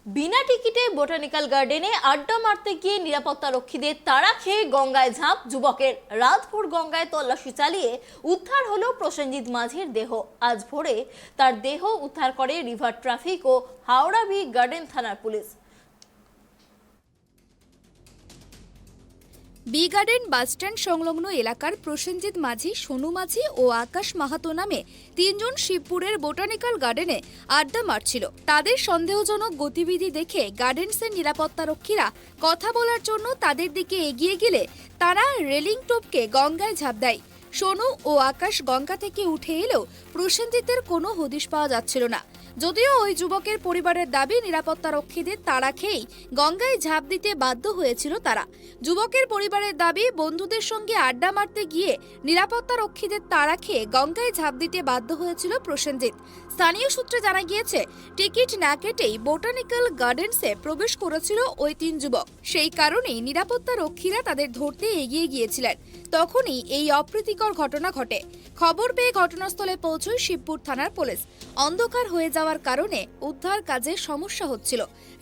বিনা টিকিটে বোটানিক্যাল গার্ডেনে আড্ডা মারতে গিয়ে নিরাপত্তা রক্ষীদের তাড়া খেয়ে গঙ্গায় ঝাঁপ যুবকের। রাতভর গঙ্গায় তল্লাশি চালিয়ে উদ্ধার হলো প্রসেনজিৎ মাঝির দেহ। আজ ভোরে তার দেহ উদ্ধার করে রিভার ট্রাফিক ও হাওড়া বি গার্ডেন থানার পুলিশ। বি গার্ডেন বাসস্ট্যান্ড সংলগ্ন এলাকার প্রসেনজিৎ মাঝি, সোনু মাঝি ও আকাশ মাহাতো নামে তিনজন শিবপুরের বোটানিক্যাল গার্ডেনে আড্ডা মারছিল। তাদের সন্দেহজনক গতিবিধি দেখে গার্ডেন্সের নিরাপত্তারক্ষীরা কথা বলার জন্য তাদের দিকে এগিয়ে গেলে তারা রেলিং টপকে গঙ্গায় ঝাঁপ দেয়। সোনু ও আকাশ গঙ্গা থেকে উঠে এলেও প্রসেনজিতের কোনো হদিশ পাওয়া যাচ্ছিল না। যদিও ওই যুবকের পরিবারের দাবি নিরাপত্তারক্ষীদের তাড়া খেয়েই গঙ্গায় ঝাঁপ দিতে বাধ্য হয়েছিল তারা। যুবকের পরিবারের দাবি, বন্ধুদের সঙ্গে আড্ডা মারতে গিয়ে নিরাপত্তারক্ষীদের তাড়া খেয়ে গঙ্গায় ঝাঁপ দিতে বাধ্য হয়েছিল প্রসেনজিৎ। স্থানীয় সূত্রে জানা গিয়েছে, টিকিট না কেটেই বোটানিক্যাল গার্ডেন্সে প্রবেশ করেছিল ওই তিন যুবক। সেই কারণেই নিরাপত্তারক্ষীরা তাদের ধরতে এগিয়ে গিয়েছিলেন। তখনই এই অপ্রীতিকর ঘটনা ঘটে। খবর পেয়ে ঘটনাস্থলে পৌঁছয় শিবপুর থানার পুলিশ। অন্ধকার হয়ে যাওয়ার কারণে উদ্ধার কাজে সমস্যা হচ্ছিল।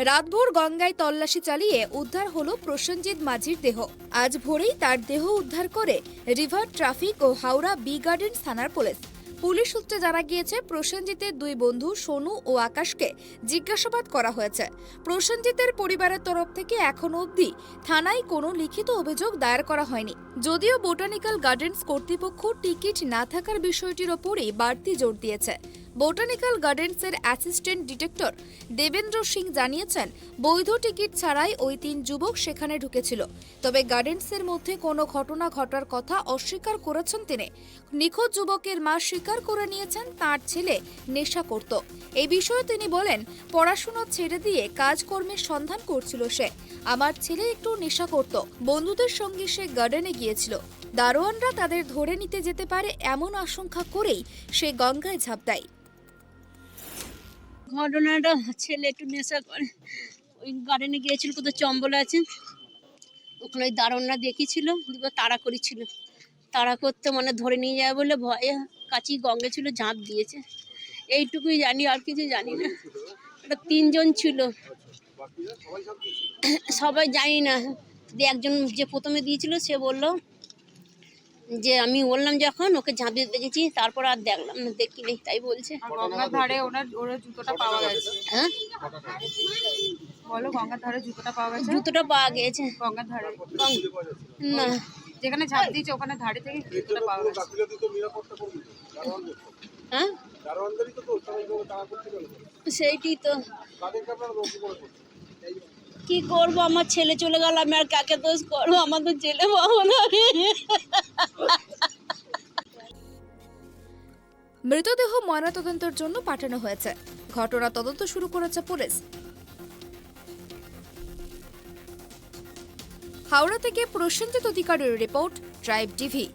রাতভর গঙ্গায় তল্লাশি চালিয়ে উদ্ধার হলো প্রসেনজিৎ মাঝির দেহ। আজ ভোরেই তার দেহ উদ্ধার করে রিভার ট্রাফিক ও হাওড়া বি গার্ডেন থানার পুলিশ। পুলিশ সূত্রে জানা গিয়েছে, প্রসেনজিতের দুই বন্ধু সোনু ও আকাশকে জিজ্ঞাসাবাদ করা হয়েছে। প্রসেনজিতের পরিবারের তরফ থেকে এখনো অবধি থানায় কোনো লিখিত অভিযোগ দায়ের করা হয়নি। যদিও বোটানিক্যাল গার্ডেন্স কর্তৃপক্ষ টিকিট না থাকার বিষয়টির ওপরই বাড়তি জোর দিয়েছে। বোটানিক্যাল গার্ডেন্সের অ্যাসিস্ট্যান্ট ডিরেক্টর দেবেন্দ্র সিং জানিয়েছেন, বৈধ টিকিট ছাড়াই ওই তিন যুবক সেখানে ঢুকেছিল। তবে গার্ডেন্সের মধ্যে কোনো ঘটনা ঘটার কথা অস্বীকার করেছেন তিনি। নিখোঁজ যুবকের মা স্বীকার করে নিয়েছেন তার ছেলে নেশা করত। এই বিষয়ে তিনি বলেন, পড়াশোনা ছেড়ে দিয়ে কাজকর্মের সন্ধান করছিল সে। আমার ছেলে একটু নেশা করত, বন্ধুদের সঙ্গে সে গার্ডেনে গিয়েছিল। দারোয়ানরা তাদের ধরে নিতে যেতে পারে এমন আশঙ্কা করেই সে গঙ্গায় ঝাঁপ দেয়। ঘটনাটা ছেলে একটু নেশা করে ওই গার্ডেনে গিয়েছিল, কোথাও চম্বল আছে ওখানে ওই দারোয়ানরা দেখেছিল, তাড়া করেছিল। তাড়া করতে মানে ধরে নিয়ে যায় বলে ভয়ে কাছি গঙ্গে ছিল, ঝাঁপ দিয়েছে। এইটুকুই জানি, আর কিছু জানি না। এটা তিনজন ছিল, সবাই জানি না। একজন যে প্রথমে দিয়েছিল সে বলল যে আমি বললাম যখন ওকে ঝাঁপ দিতে দেখেছি, তারপর আর দেখলাম না, দেখি নেই, তাই বলছে। গঙ্গার ধারে ওর জুতোটা পাওয়া গেছে। হ্যাঁ বলো, গঙ্গার ধারে জুতোটা পাওয়া গেছে। জুতোটা পাওয়া গেছে গঙ্গার ধারে না, যেখানে ঝাঁপ দিয়েছে ওখানে ধারে থেকে জুতোটা পাওয়া গেছে। হ্যাঁ সেইটি তো কি করবো, আমার ছেলে চলে গেল, আমি আর কাকে দোষ করবো? আমার তো ছেলে পাবো না। মৃতদেহ ময়নাতদন্তের জন্য পাঠানো হয়েছে। ঘটনা তদন্ত শুরু করেছে পুলিশ। হাওড়া থেকে প্রসেনজিৎ অধিকারীর রিপোর্ট, ট্রাইব টিভি।